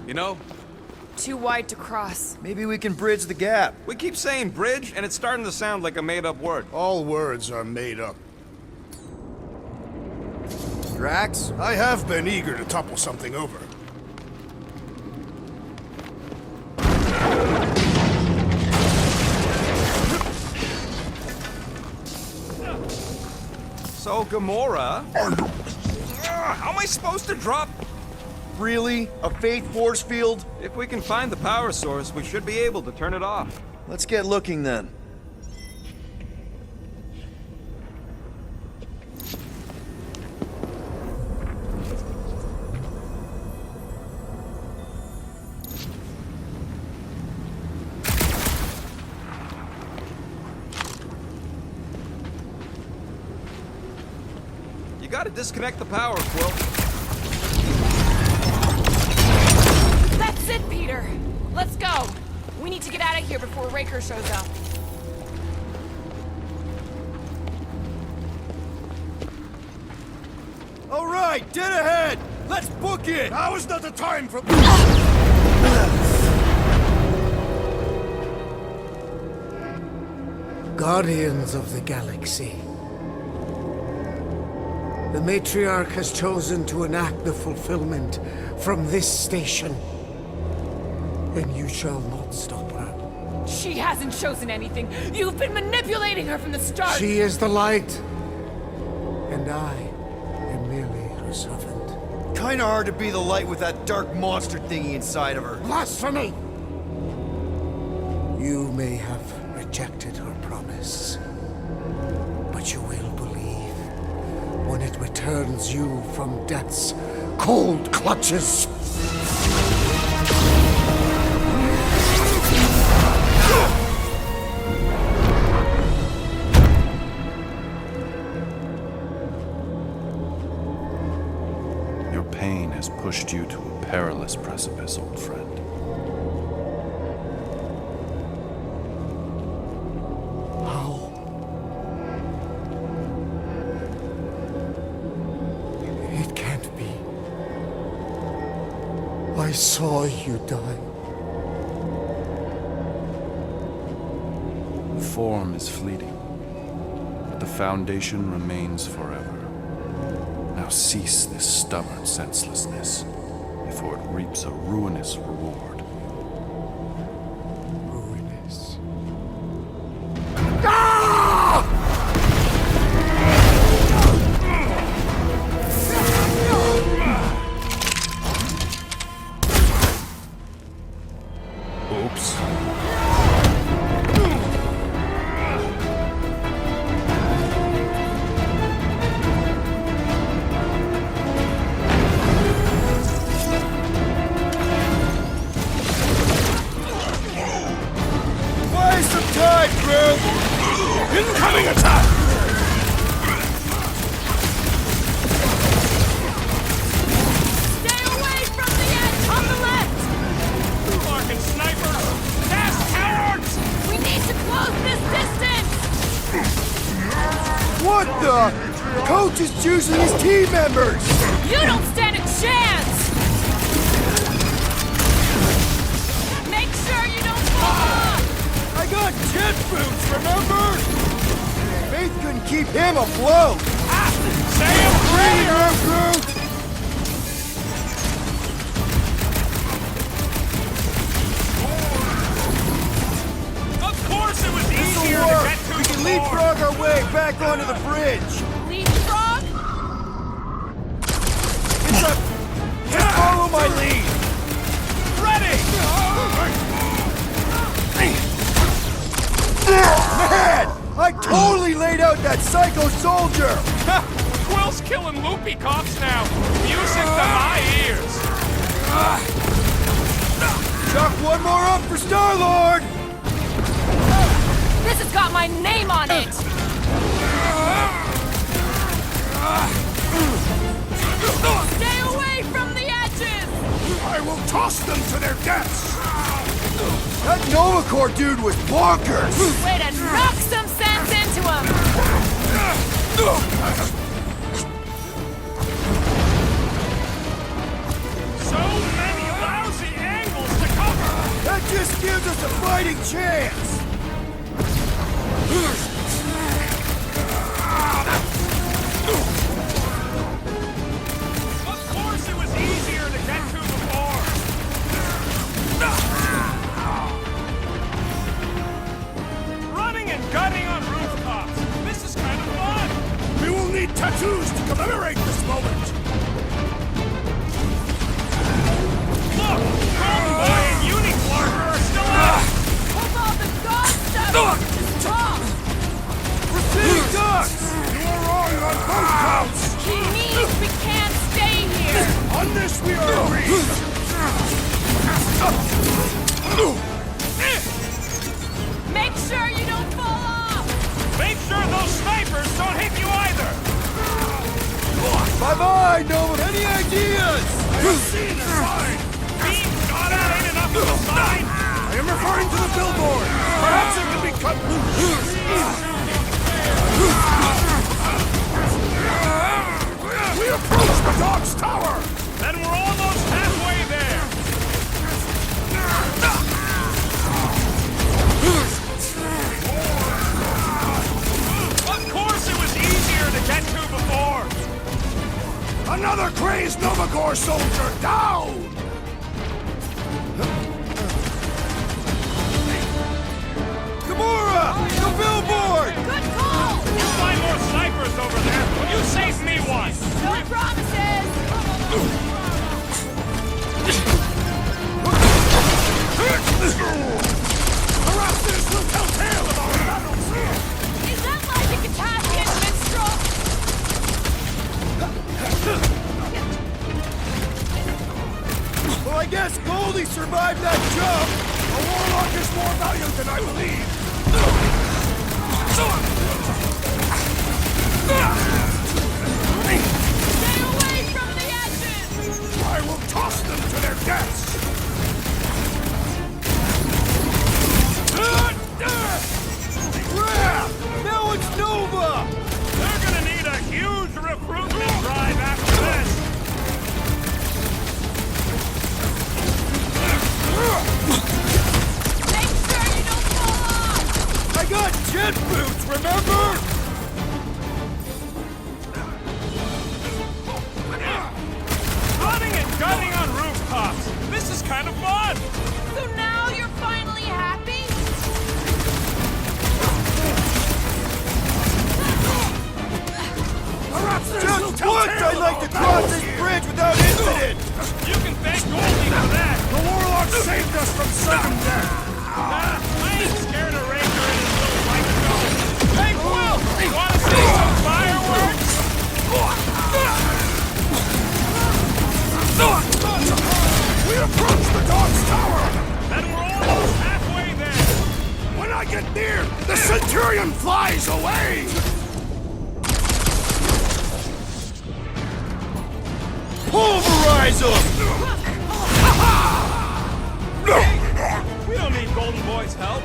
You know, Too wide to cross. Maybe we can bridge the gap. we keep saying bridge, and it's starting to sound like a made-up word. All words are made up. Drax? I have been eager to topple something over. So, Gamora... how am I supposed to drop... Really? A faith force field? If we can find the power source, we should be able to turn it off. Let's get looking then. You gotta disconnect the power, Quill. That's it, Peter. Let's go. We need to get out of here before Raker shows up. All right, dead ahead! Let's book it! Now is not the time for... Guardians of the Galaxy. The Matriarch has chosen to enact the fulfillment from this station. And you shall not stop her. She hasn't chosen anything. You've been manipulating her from the start. She is the light. And I am merely her servant. Kinda hard to be the light with that dark monster thingy inside of her. Blasphemy! You may have rejected her promise, but you will believe when it returns you from death's cold clutches. Your pain has pushed you to a perilous precipice, old friend. How? It can't be. I saw you die. Form is fleeting, but the foundation remains forever. Now cease this stubborn senselessness, before it reaps a ruinous reward. Ruinous. Oops. Buy some time, crew! Incoming attack! Stay away from the edge on the left. Fucking sniper! Fast cowards! We need to close this distance. What the? Coach is choosing his team members! You don't stand a chance. Make sure you don't fall off. I got jet boots, remember? Faith couldn't keep him afloat! Say a prayer! Groot! Of course it was This'll easier to work! get to We can before. leapfrog our way back onto the bridge! Leapfrog? It's up! Just follow my lead! Ready! Man! I totally laid out that psycho soldier! Quill's killing loopy cops now. Music to my ears. Chuck one more up for Star-Lord! This has got my name on it. Stay away from the edges. I will toss them to their deaths! That Nova Corps dude was bonkers! Way to knock some sense into him. So many lousy a fighting chance! Of course it was easier to get to before. Running and gunning on rooftops. This is kind of fun. We will need tattoos to commemorate this moment. Look, Golden Boy and Unicorn are still out. Hold on, the dog stuff is wrong. Proceed, ducks! You are wrong on both counts. He means we can't stay here. On this we are agreed. Make sure you don't fall off. Make sure those snipers don't hit you either. Bye-bye, Nova! Any ideas? Seen a sign. Being shot at ain't enough of a sign. I am referring to the billboard. Perhaps it can be cut loose. We approach the dog's tower. Then we're almost halfway there. Of course it was easier to get to before. Another crazed Novagor soldier down. Gamora! The billboard! Good call. You find more snipers over there. You save me one. No promises. Harassers will tell tale of our battles. Is that like a Katavian minstrel? Well, I guess Goldie survived that jump! A warlock is more valiant than I believe. Stay away from the edges. I will toss them to their deaths. Crap! Now it's Nova! They're gonna need a huge recruitment drive after this. Make sure you don't fall off. I got jet boots, remember? Running and gunning on rooftops. This is kind of fun. So now you're finally happy? Just once I'd like to cross this bridge without incident! You can thank Goldie for that. The warlock saved us from sudden death. I ain't scared of Ranger and his little white dog. Hey, Quill! Wanna see some fireworks? We approach the dog's tower. Then we're almost halfway there. When I get near, the Centurion flies away. Pulverize them! We don't need Golden Boy's help.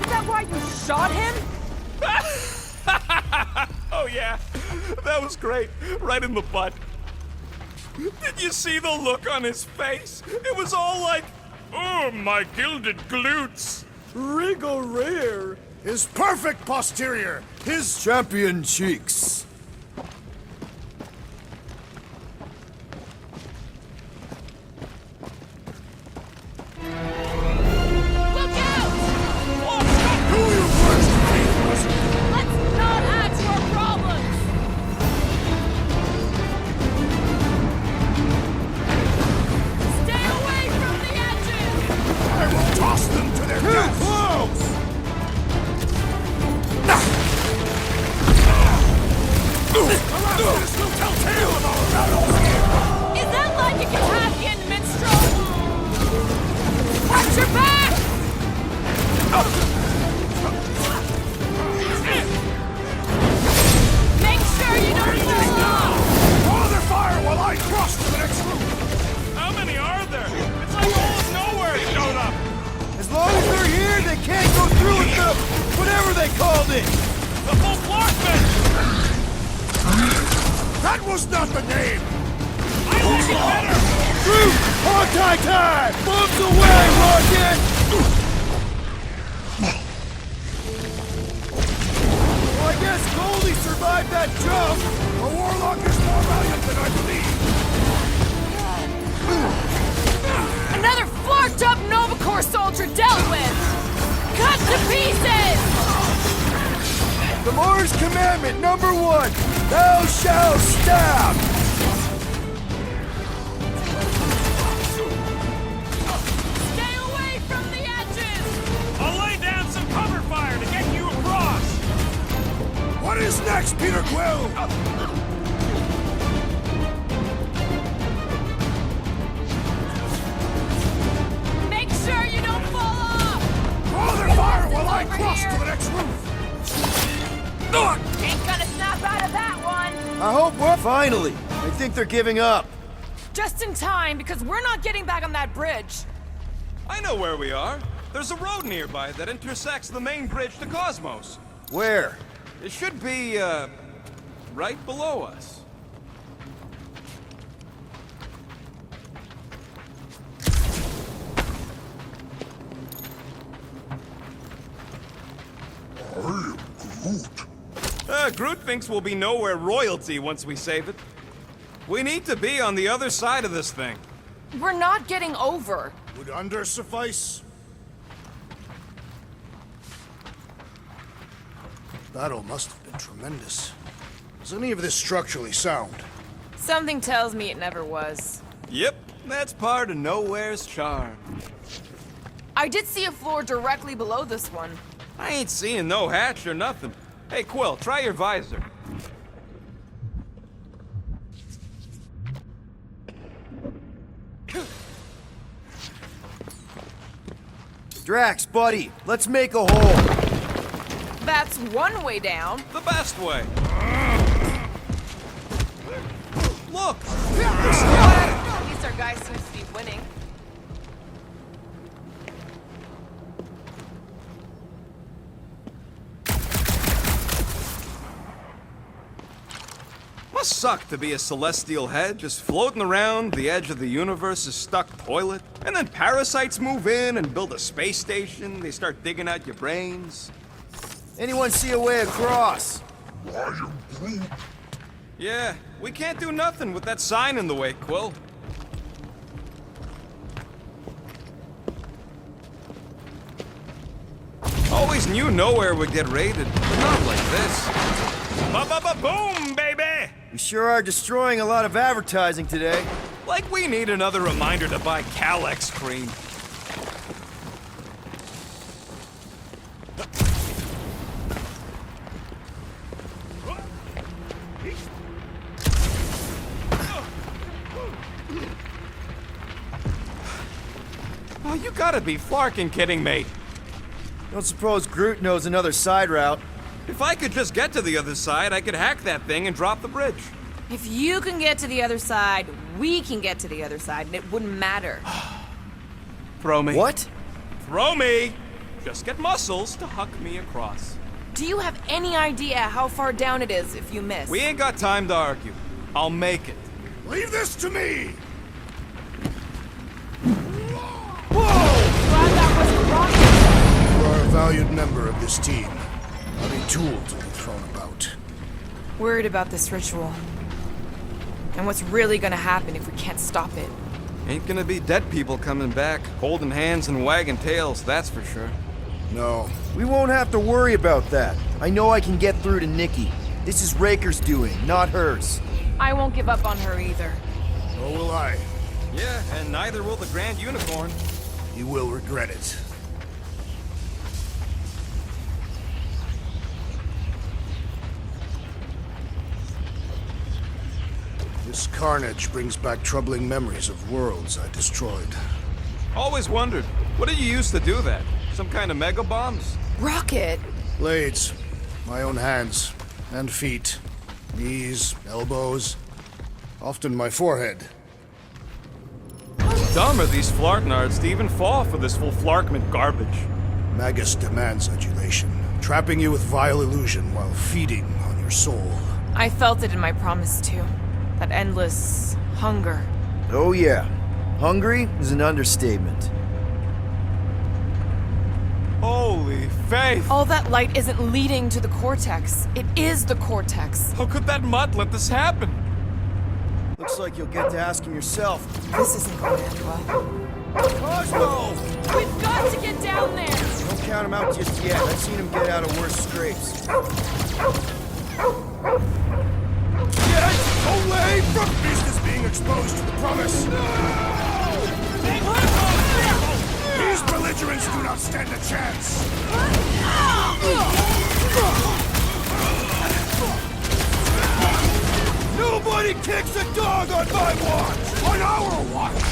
Is that why you shot him? Oh yeah, that was great. Right in the butt. Did you see the look on his face? It was all like, oh, my gilded glutes. Rigor His perfect posterior. His champion cheeks. Look out! do your worst, faithless. Let's not add to our problems. Stay away from the edges. I will toss them to their Too deaths. close! Harassers will tell tale of our battles here. Is that like a Katavian minstrel? Watch your back! Make sure you don't fall off. Draw their fire while I cross to the next room. How many are there? It's like all of nowhere showed up. As long as they're here, they can't go through with the whatever they called it! The full Floorman! That was not the name. I Groot! Hawkeye time! Bombs away, Rocket! Well, I guess Goldie survived that jump! The Warlock is more valiant than I believe! Another flarked up Nova Corps soldier dealt with! Cut to pieces! The Mars Commandment number 1! Thou shalt stab! Stay away from the edges! I'll lay down some cover fire to get you across! What is next, Peter Quill? Make sure you don't fall off! Draw their fire while I cross to the next roof! Ain't gonna snap out of that one! I hope we're... Finally! I think they're giving up. Just in time, because we're not getting back on that bridge. I know where we are. There's a road nearby that intersects the main bridge to Cosmos. Where? It should be, right below us. Groot thinks we'll be nowhere royalty once we save it. We need to be on the other side of this thing. We're not getting over. Would under suffice? Battle must have been tremendous. Is any of this structurally sound? Something tells me it never was. Yep, that's part of Nowhere's charm. I did see a floor directly below this one. I ain't seeing no hatch or nothing. Hey, Quill, try your visor. Drax, buddy, let's make a hole. That's one way down. The best way. Look! They're still at it! At least our guy seems to be winning. Must suck to be a celestial head, just floating around the edge of the universe's stuck toilet. And then parasites move in and build a space station. They start digging out your brains. Anyone see a way across? Yeah, we can't do nothing with that sign in the way, Quill. Always knew Nowhere would get raided, but not like this. Ba-ba-ba-boom, baby! We sure are destroying a lot of advertising today. Like we need another reminder to buy Calex cream. Oh, you gotta be flarkin' kidding me. Don't suppose Groot knows another side route. If I could just get to the other side, I could hack that thing and drop the bridge. If you can get to the other side, we can get to the other side, and it wouldn't matter. Throw me. What? Throw me! Just get muscles to huck me across. Do you have any idea how far down it is if you miss? We ain't got time to argue. I'll make it. Leave this to me! Glad that wasn't rocket. You are a valued member of this team. Not a tool to be thrown about. Worried about this ritual. And what's really gonna happen if we can't stop it. Ain't gonna be dead people coming back, holding hands and wagging tails, that's for sure. No. We won't have to worry about that. I know I can get through to Nikki. This is Raker's doing, not hers. I won't give up on her either. Nor will I. Yeah, and neither will the Grand Unicorn. You will regret it. This carnage brings back troubling memories of worlds I destroyed. Always wondered, what did you use to do that? Some kind of mega bombs? Rocket! Blades. My own hands. And feet. Knees, elbows. Often my forehead. Dumb are these flartnards to even fall for this full flarkment garbage. Magus demands adulation, trapping you with vile illusion while feeding on your soul. I felt it in my promise too. That endless hunger. Oh yeah. Hungry is an understatement. Holy faith! All that light isn't leading to the cortex. It is the cortex. How could that mutt let this happen? Looks like you'll get to ask him yourself. This isn't going to end well. Cosmo! We've got to get down there! Don't count him out just yet. I've seen him get out of worse scrapes. Get away from business being exposed to the promise! These belligerents do not stand a chance! Nobody kicks a dog on my watch! On our watch!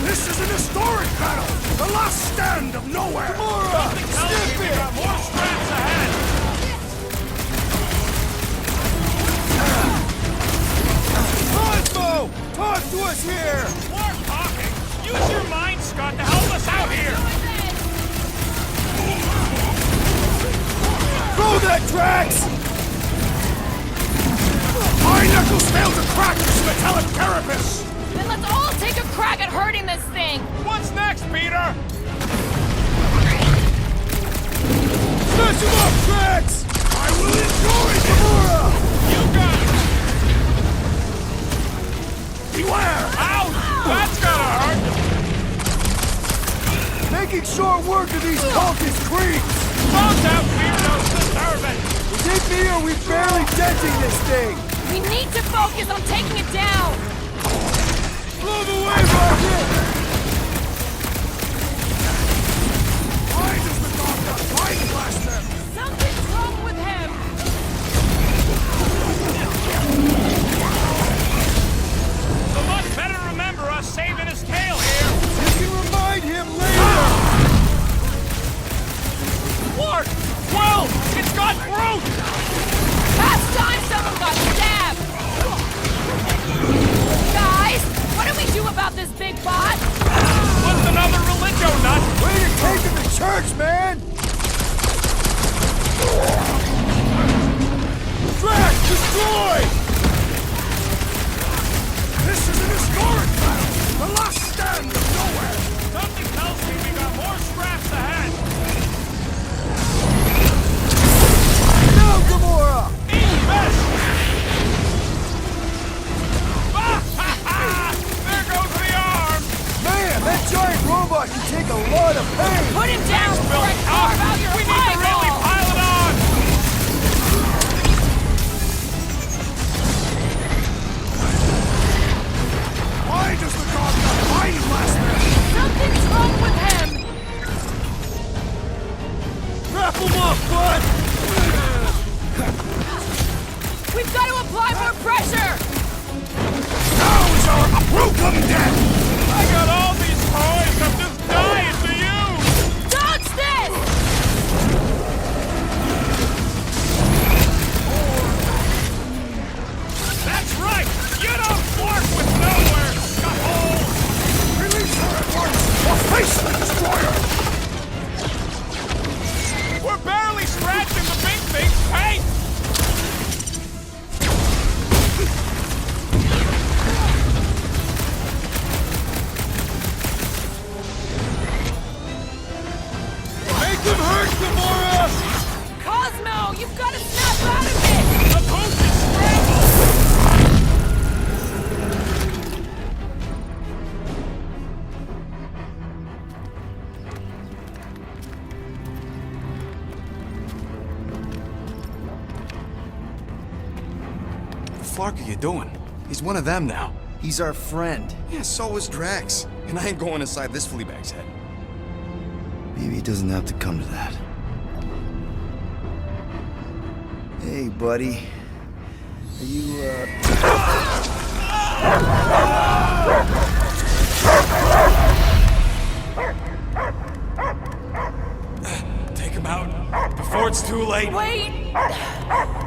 This is an historic battle! The last stand of nowhere! Something tells me we got more scraps ahead! Cosmo! Talk to us here! More talking! Use your mind, Scott, to help us out here! Throw that, Drax! My knuckles failed to crack this metallic carapace! Then let's all take a crack at hurting this thing! What's next, Peter? Smash him up, Drax! I will enjoy Gamora! You got it! Beware! Ouch! That's gotta hurt! Making short work of these cultist creeps! Phone's out, weirdos! Disturbing! Is it me or are we barely denting this thing? We need to focus on taking it down! Move away, Rocket! Why does the dog not find blaster? Something's wrong with him! So much better remember us saving his tail here! You can remind him later! Clark! Well! It's got Groot! Past time someone got stabbed! Guys, what do we do about this big bot? What's another religio nut? Way to take him to church, man! Drax, destroy! This is an historic battle! The last stand of nowhere! Something tells me we got more scraps ahead! No, Gamora! Invest! There goes the arm! Man, that giant robot can take a lot of pain! Put him down before I carve out your We need to really eyeball! pile it on! Why does the dog not find blaster? Something's wrong with him! Wrap him up, bud! We've got to apply more pressure! Now is our welcome death! I got all these toys! I'm just dying to use! Dodge this! That's right! You don't work with nowhere! Scuffle! Release her at once, or face the destroyer! We're barely scratching the big thing's paint! Make him hurt, Gamora! Cosmo, you've got to snap out of it! The post is scrambled! What the fuck are you doing? He's one of them now. He's our friend. Yeah, so is Drax. And I ain't going inside this fleabag's head. Maybe it doesn't have to come to that. Hey, buddy. Are you, Take him out before it's too late. Wait!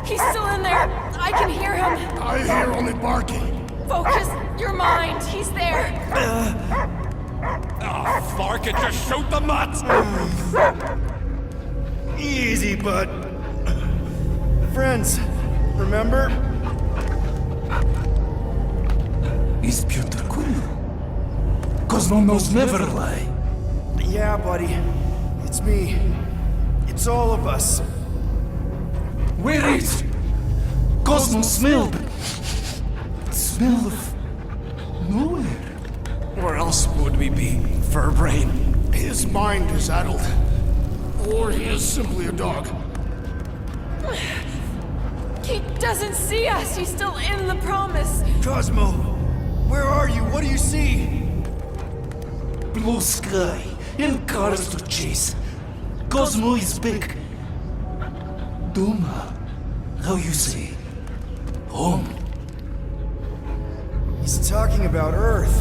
He's still in there! I can hear him! I hear only barking. Focus your mind! He's there! Oh, Clark, it just shoot the mutts! Easy, bud. Friends, remember? Is Peter Quill? Cosmo knows never lie. Yeah, buddy. It's me. It's all of us. Where is Cosmo smelled? Smell of nowhere. Where else would we be, Furbrain? His mind is addled. Or he is simply a dog. He doesn't see us. He's still in the promise. Cosmo, where are you? What do you see? Blue sky and cars to chase. Cosmo is back. Doma, how you say? Home. He's talking about Earth.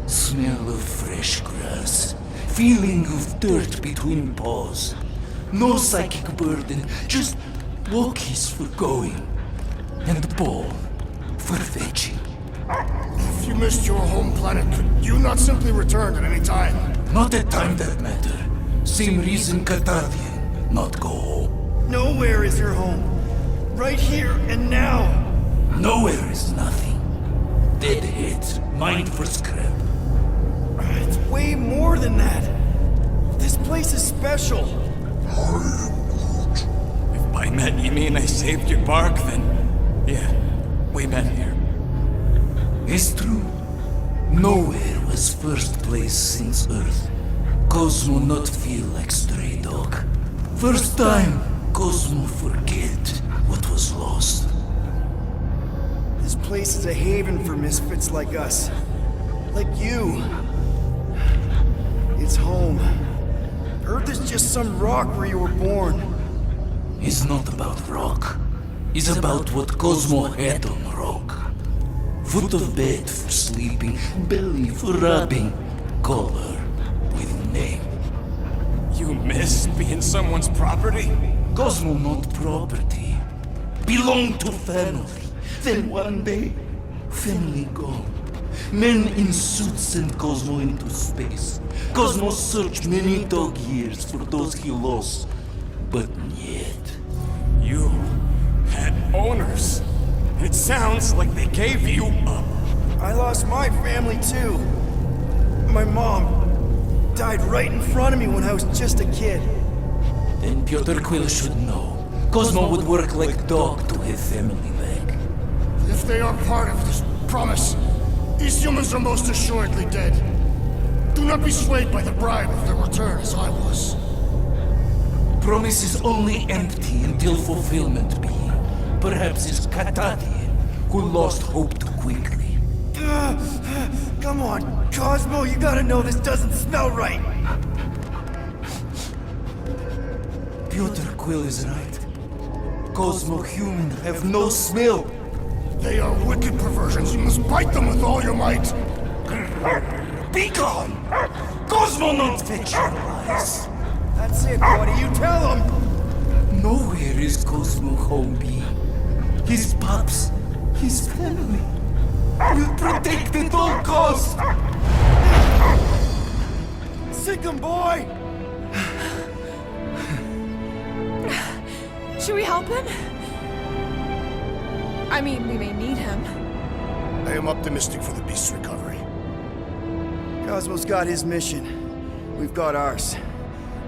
Smell of fresh grass. Feeling of dirt between paws. No psychic burden, just walkies for going. And ball for fetching. If you missed your home planet, could you not simply return at any time? Not a time that matter. Same reason Cartadian, not go home. Nowhere is your home. Right here and now. Nowhere is nothing. Dead heads, mind for scrap. It's way more than that. This place is special. If by met you mean I saved your bark, then yeah, we met here. It's true. Nowhere was first place since Earth. Cosmo not feel like stray dog. First time, Cosmo forget what was lost. This place is a haven for misfits like us. Like you. It's home. Earth is just some rock where you were born. It's not about rock. It's about what Cosmo had on rock. Foot of bed for sleeping, belly for rubbing, color with name. You miss being someone's property? Cosmo not property. Belong to family. Then one day, family gone. Men in suits send Cosmo into space. Cosmo searched many dog years for those he lost. But yet... You had owners. It sounds like they gave you up. I lost my family too. My mom died right in front of me when I was just a kid. Then Peter Quill should know. Cosmo would work like dog to have family back. If they are part of this promise, these humans are most assuredly dead. Do not be swayed by the bribe of their return as I was. Promise is only empty until fulfillment be. Perhaps it's Katadian who lost hope too quickly. Come on, Cosmo, you gotta know this doesn't smell right. Peter Quill is right. Cosmo human have no smell. They are wicked perversions. You must bite them with all your might. Be gone! Cosmo not fetch your lies. That's it, buddy, you tell him. Nowhere is Cosmo home be. His pups, his family, will protect at all costs. Sick him, boy! Should we help him? I mean, we may need him. I am optimistic for the beast's recovery. Cosmo's got his mission. We've got ours.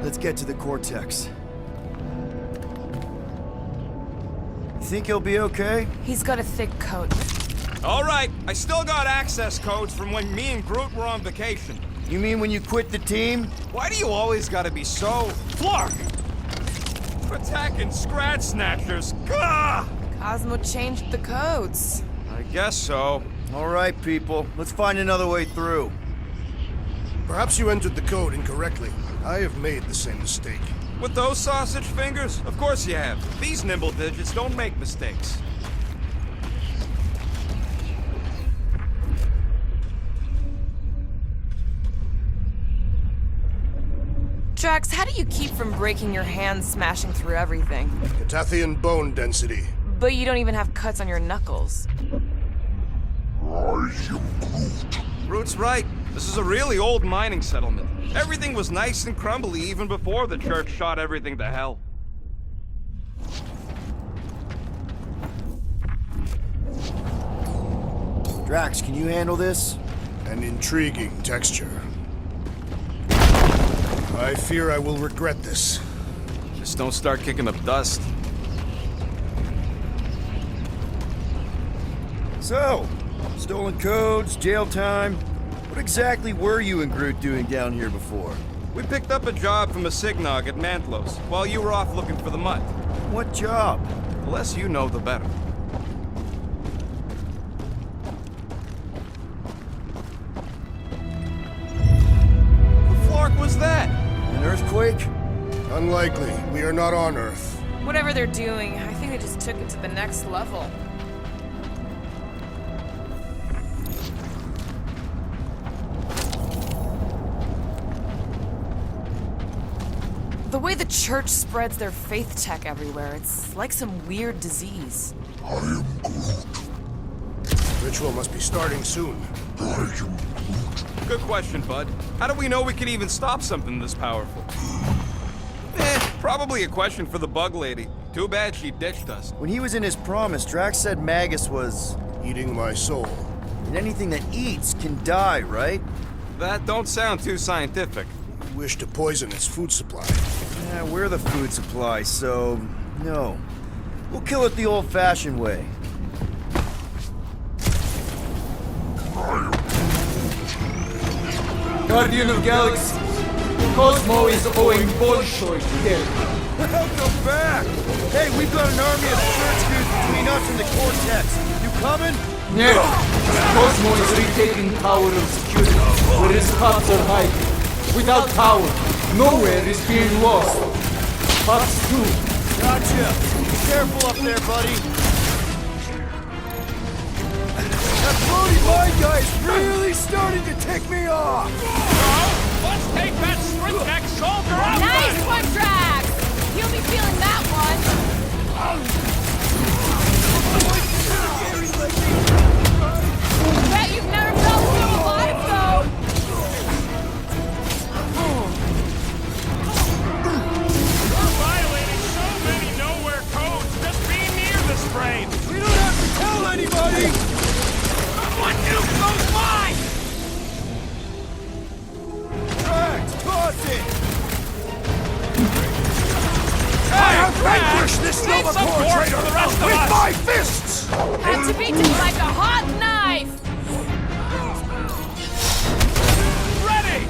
Let's get to the Cortex. You think he'll be okay? He's got a thick coat. All right, I still got access codes from when me and Groot were on vacation. You mean when you quit the team? Why do you always gotta be so... Flark! Attacking Scratch Snatchers. Gah! Cosmo changed the codes. I guess so. All right, people. Let's find another way through. Perhaps you entered the code incorrectly. I have made the same mistake. With those sausage fingers? Of course you have. These nimble digits don't make mistakes. Drax, how do you keep from breaking your hands smashing through everything? Catathian bone density. But you don't even have cuts on your knuckles. Groot's right. This is a really old mining settlement. Everything was nice and crumbly even before the church shot everything to hell. Drax, can you handle this? An intriguing texture. I fear I will regret this. Just don't start kicking up dust. So, stolen codes, jail time. What exactly were you and Groot doing down here before? We picked up a job from a Signog at Mantlos while you were off looking for the mud. What job? The less you know, the better. The Flark was that? An earthquake? Unlikely. We are not on Earth. Whatever they're doing, I think they just took it to the next level. The way the church spreads their faith tech everywhere, it's like some weird disease. Ritual must be starting soon. Good question, bud. How do we know we can even stop something this powerful? Probably a question for the bug lady. Too bad she ditched us. When he was in his promise, Drax said Magus was... Eating my soul. And anything that eats can die, right? That don't sound too scientific. We wish to poison its food supply. Yeah, we're the food supply, so... no. We'll kill it the old-fashioned way. Guardian of Galaxy, Cosmo is owing Bolshoi dead. Welcome back! Hey, we've got an army of church dudes between us and the Cortex. You coming? Yeah, Cosmo is retaking Tower of Security, where his cops are hiding. Without Tower, nowhere is being lost. Cops too. Gotcha! Be careful up there, buddy! That floaty mine guy is really starting to tick me off! Let's take that Sprint soldier out! Nice one, Drax! You'll be feeling that one. Bet you've never felt so alive, though. We're violating so many nowhere codes just being near the sprain! We don't have to tell anybody! What nuke goes by? Drax, toss it! I have vanquished this Need some Novacore force traitor for the rest of with us. my fists! Had to beat him like a hot knife. Ready!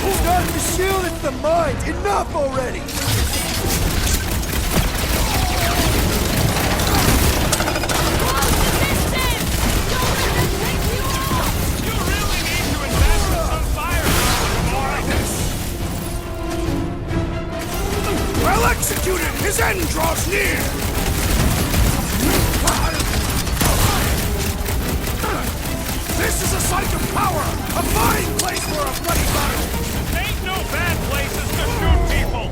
It's not the shield, it's the mind! Enough already! You really need to invest in some fire Well executed! His end draws near! This is a site of power! A fine place for a bloody battle! Ain't no bad places to shoot people!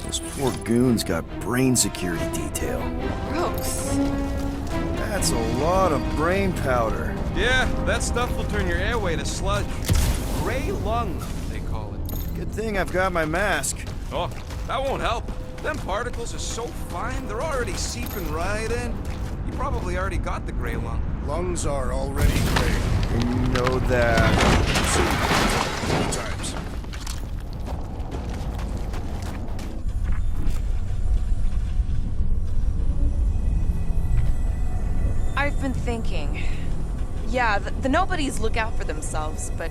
Those poor goons got brain security detail. Gross. That's a lot of brain powder. Yeah, that stuff will turn your airway to sludge. Gray lung, they call it. Good thing I've got my mask. Oh, that won't help. Them particles are so fine, they're already seeping right in. You probably already got the gray lung. Lungs are already gray. And you know that... Many times. I've been thinking. Yeah, the nobodies look out for themselves, but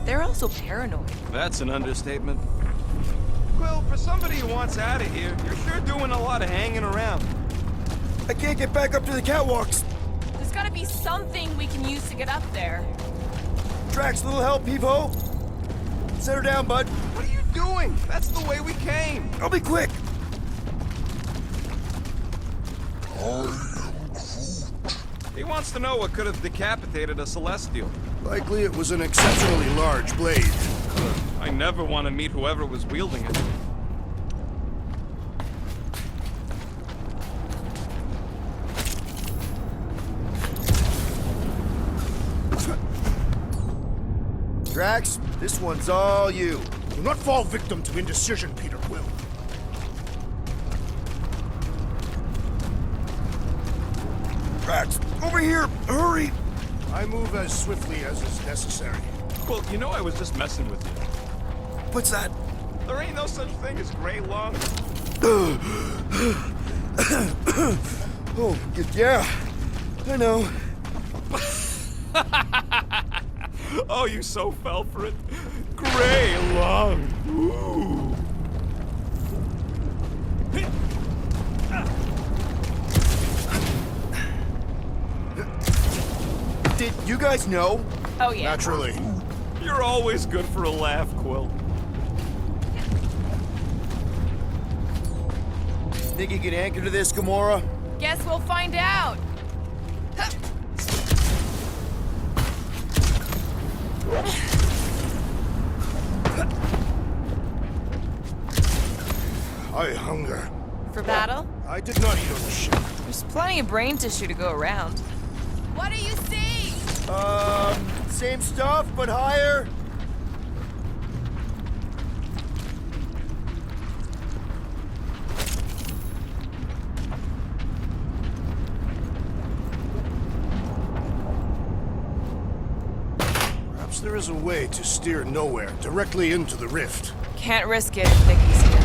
they're also paranoid. That's an understatement. Quill, for somebody who wants out of here, you're sure doing a lot of hanging around. I can't get back up to the catwalks. There's gotta be something we can use to get up there. Drax, little help, Peep-Ho? Set her down, bud. What are you doing? That's the way we came. I'll be quick. He wants to know what could have decapitated a Celestial. Likely it was an exceptionally large blade. I never want to meet whoever was wielding it. Drax, this one's all you. Do not fall victim to indecision, Peter Quill. Rats, over here! Hurry! I move as swiftly as is necessary. Well, you know I was just messing with you. What's that? There ain't no such thing as gray lung. Oh, yeah. I know. Oh, you so fell for it. Gray lung. Ooh. Did you guys know? Oh, yeah. Naturally. You're always good for a laugh, Quill. Think you can anchor to this, Gamora? Guess we'll find out. I hunger. For battle? I did not eat on the ship. There's plenty of brain tissue to go around. What do you see? Same stuff, but higher. Perhaps there is a way to steer nowhere directly into the rift. Can't risk it if Vicky's here.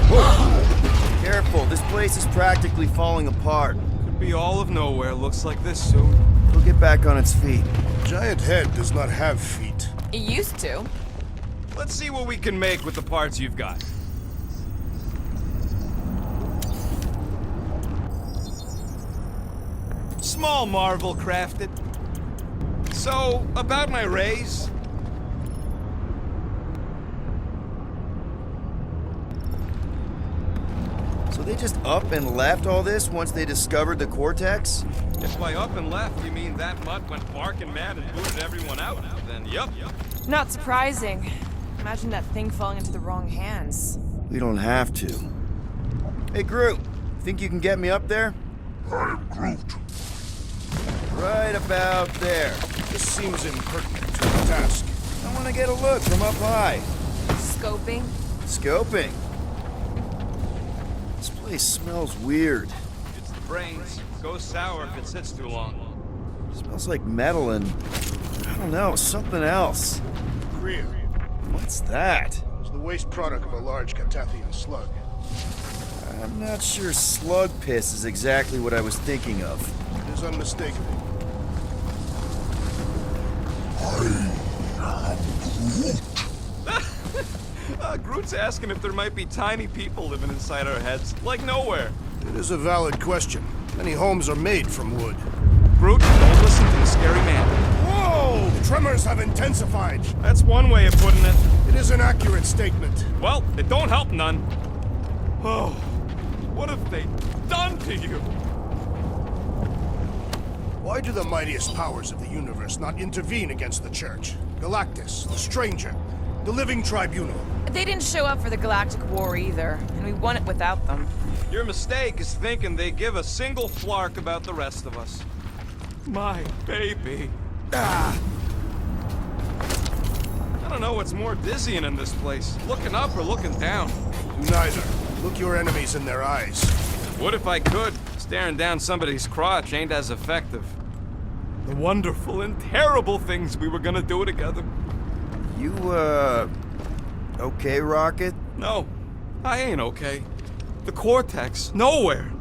Careful, this place is practically falling apart. Could be all of nowhere. Looks like this soon. It'll get back on its feet. Giant head does not have feet. It used to. Let's see what we can make with the parts you've got. Small marvel crafted. So, about my raise. So they just up and left all this once they discovered the Cortex? If by up and left you mean that mutt went barking mad and booted everyone out, then yup. Not surprising. Imagine that thing falling into the wrong hands. We don't have to. Hey, Groot, think you can get me up there? I am Groot. Right about there. This seems impertinent to the task. I want to get a look from up high. Scoping? Scoping. This place smells weird. It's the brains. Goes sour if it sits too long. Smells like metal and, I don't know, something else. Kriya What's that? is the waste product of a large Catathian slug. I'm not sure slug piss is exactly what I was thinking of. It is unmistakable. Groot's asking if there might be tiny people living inside our heads, like nowhere. It is a valid question. Many homes are made from wood. Groot, don't listen to the scary man. Whoa! The tremors have intensified. That's one way of putting it. It is an accurate statement. Well, it don't help none. Oh, what have they done to you? Why do the mightiest powers of the universe not intervene against the Church? Galactus, the Stranger, the Living Tribunal. They didn't show up for the Galactic War either, and we won it without them. Your mistake is thinking they give a single flark about the rest of us. My baby. I don't know what's more dizzying in this place, looking up or looking down. Do neither. Look your enemies in their eyes. What if I could? Staring down somebody's crotch ain't as effective. The wonderful and terrible things we were gonna do together. You, okay, Rocket? No, I ain't okay. The Cortex, nowhere.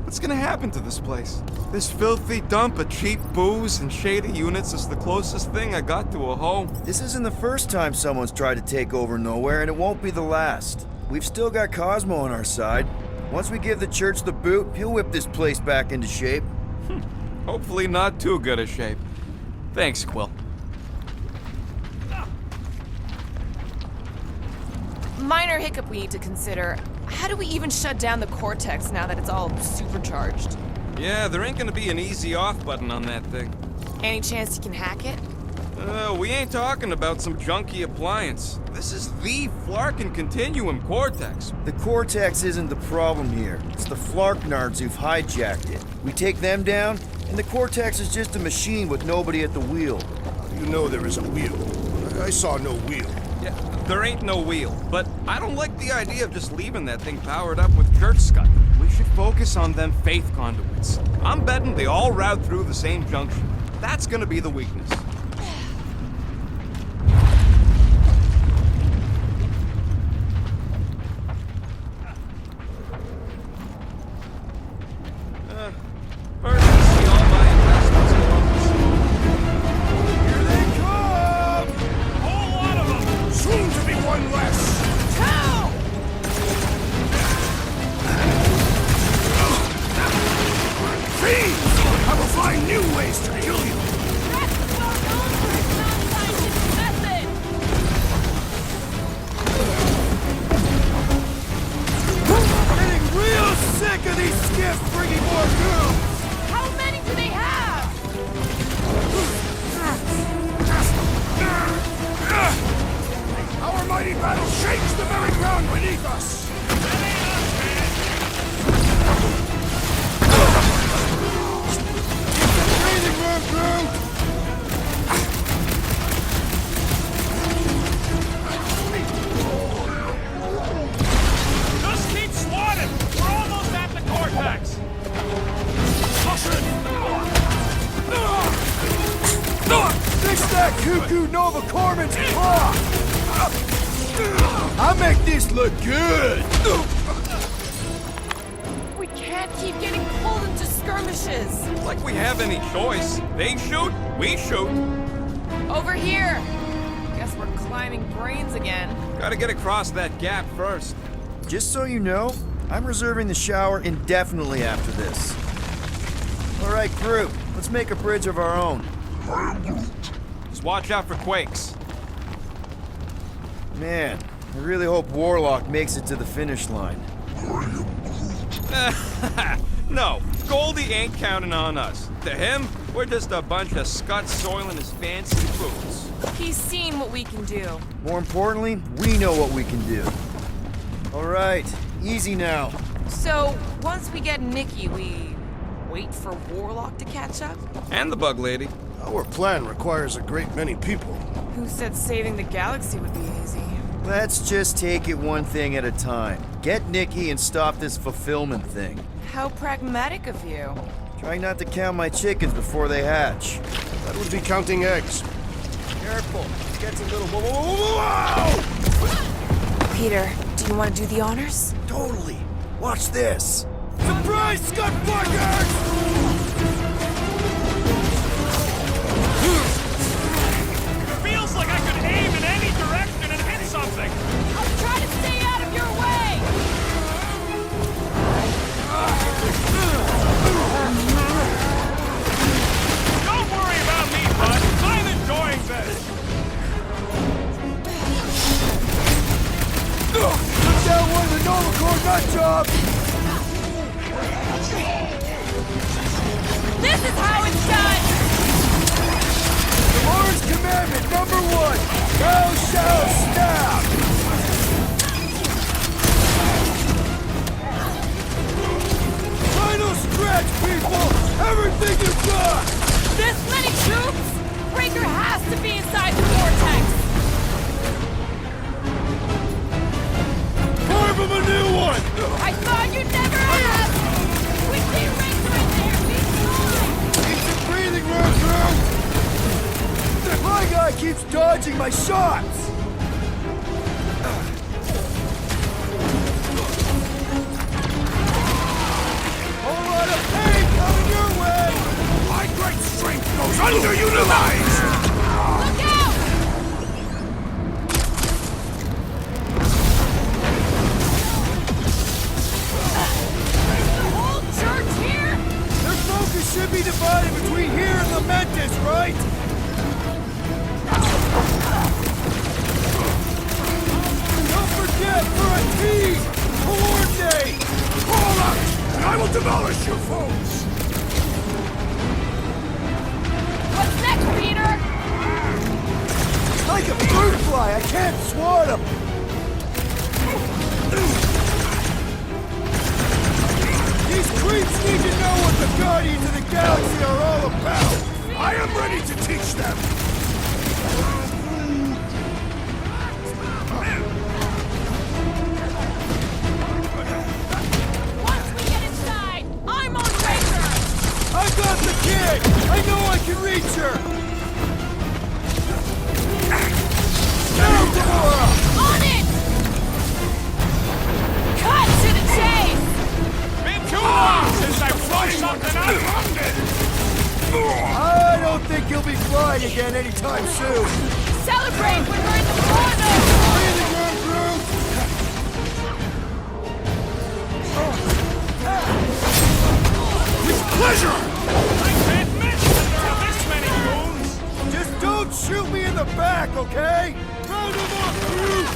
What's gonna happen to this place? This filthy dump of cheap booze and shady units is the closest thing I got to a home. This isn't the first time someone's tried to take over Nowhere, and it won't be the last. We've still got Cosmo on our side. Once we give the Church the boot, he'll whip this place back into shape. Hopefully not too good a shape. Thanks, Quill. Minor hiccup we need to consider. How do we even shut down the Cortex now that it's all supercharged? Yeah, there ain't gonna be an easy off button on that thing. Any chance you can hack it? We ain't talking about some junky appliance. This is the Flarkin Continuum Cortex. The Cortex isn't the problem here. It's the Flarknards who've hijacked it. We take them down, and the Cortex is just a machine with nobody at the wheel. How do you know there is a wheel? I saw no wheel. Yeah, there ain't no wheel, but I don't like the idea of just leaving that thing powered up with church scud. We should focus on them faith conduits. I'm betting they all route through the same junction. That's gonna be the weakness. First, see all my investments along the sea. Here they come! Whole lot of them! Soon to be one less! Fiends! I will find new ways to kill you! That's well known for his non-scientific method! Getting real sick of these skiffs bringing more girls! How many do they have? Our mighty battle shakes the very ground beneath us! Breathing room, crew! Just keep swatting! We're almost at the cortex! Fix that cuckoo Nova Corman's claw! I make this look good! We can't keep getting pulled into skirmishes. Like we have any choice. They shoot, we shoot. Over here. Guess we're climbing brains again. Gotta get across that gap first. Just so you know, I'm reserving the shower indefinitely after this. Alright, crew, let's make a bridge of our own. Just watch out for quakes. Man, I really hope Warlock makes it to the finish line. No, Goldie ain't counting on us. To him, we're just a bunch of scuts soiling his fancy boots. He's seen what we can do. More importantly, we know what we can do. Alright, easy now. So, once we get Nikki, we wait for Warlock to catch up? And the bug lady. Our plan requires a great many people. Who said saving the galaxy would be easy? Let's just take it one thing at a time. Get Nikki and stop this fulfillment thing. How pragmatic of you. Try not to count my chickens before they hatch. That would be counting eggs. Careful, it gets a little... Whoa! Peter, do you want to do the honors? Totally. Watch this. Surprise, Scott Fuckers! Feels like I could aim in any direction and hit something! I'll try to stay out of your way! Don't worry about me, bud. I'm enjoying this. Took down one of the Nova Corps nut jobs! This is how it's done! The Lord's commandment number 1, thou shalt stab! Final stretch, people! Everything you've got! This many troops? Breaker has to be inside the vortex! Carve him a new one! I thought you'd never ask! We see Breaker in there! He's fine! Keep some breathing room, crew! My guy keeps dodging my shots! Whole lot of pain coming your way! My great strength goes underutilized! Look out! The whole church here? Their focus should be divided between here and Lamentus, right? Don't forget, for a team! Coordinate! Call out, and I will demolish your foes! What's next, Peter? Like a fruit fly, I can't swat him! These creeps need to know what the Guardians of the Galaxy are all about! I am ready to teach them! fight again anytime soon. Celebrate when we're in the corner! Breathing room, Groot! With pleasure! I can't miss when there are this many goons! Just don't shoot me in the back, okay? Round him up, Groot!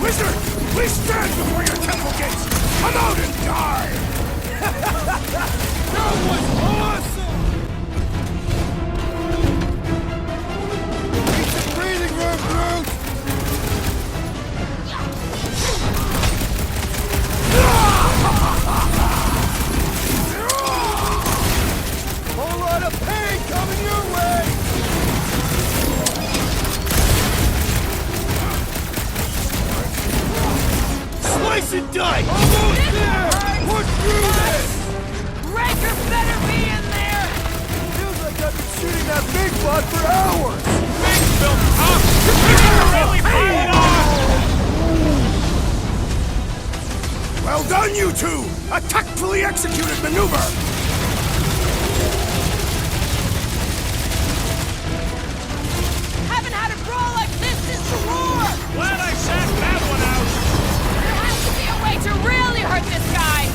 Wizard, please stand before your temple gates! Come out and die! That was awesome! Need some breathing room, Groot! Whole lot of pain coming your way! Slice and dice! Almost there! Push through this! Raker better be in there! Feels like I've been shooting that big bud for hours! Things built up! Really fired on! Well done, you two! A tactfully executed maneuver! Haven't had a brawl like this since the war! Glad I sat that one out! There has to be a way to really hurt this guy!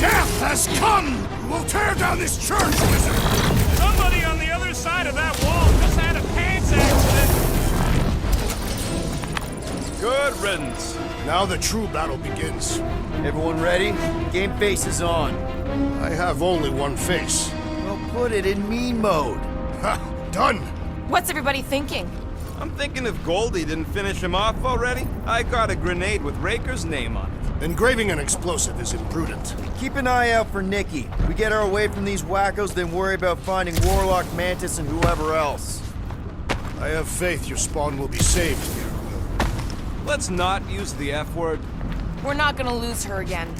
Death has come! We'll tear down this church, wizard! Somebody on the other side of that wall just had a pants accident! Good riddance. Now the true battle begins. Everyone ready? Game face is on. I have only one face. Well, put it in me mode. Ha! Done! What's everybody thinking? I'm thinking if Goldie didn't finish him off already, I got a grenade with Raker's name on it. Engraving an explosive is imprudent. Keep an eye out for Nikki. We get her away from these wackos, then worry about finding Warlock, Mantis, and whoever else. I have faith your spawn will be saved here. Let's not use the F word. We're not gonna lose her again.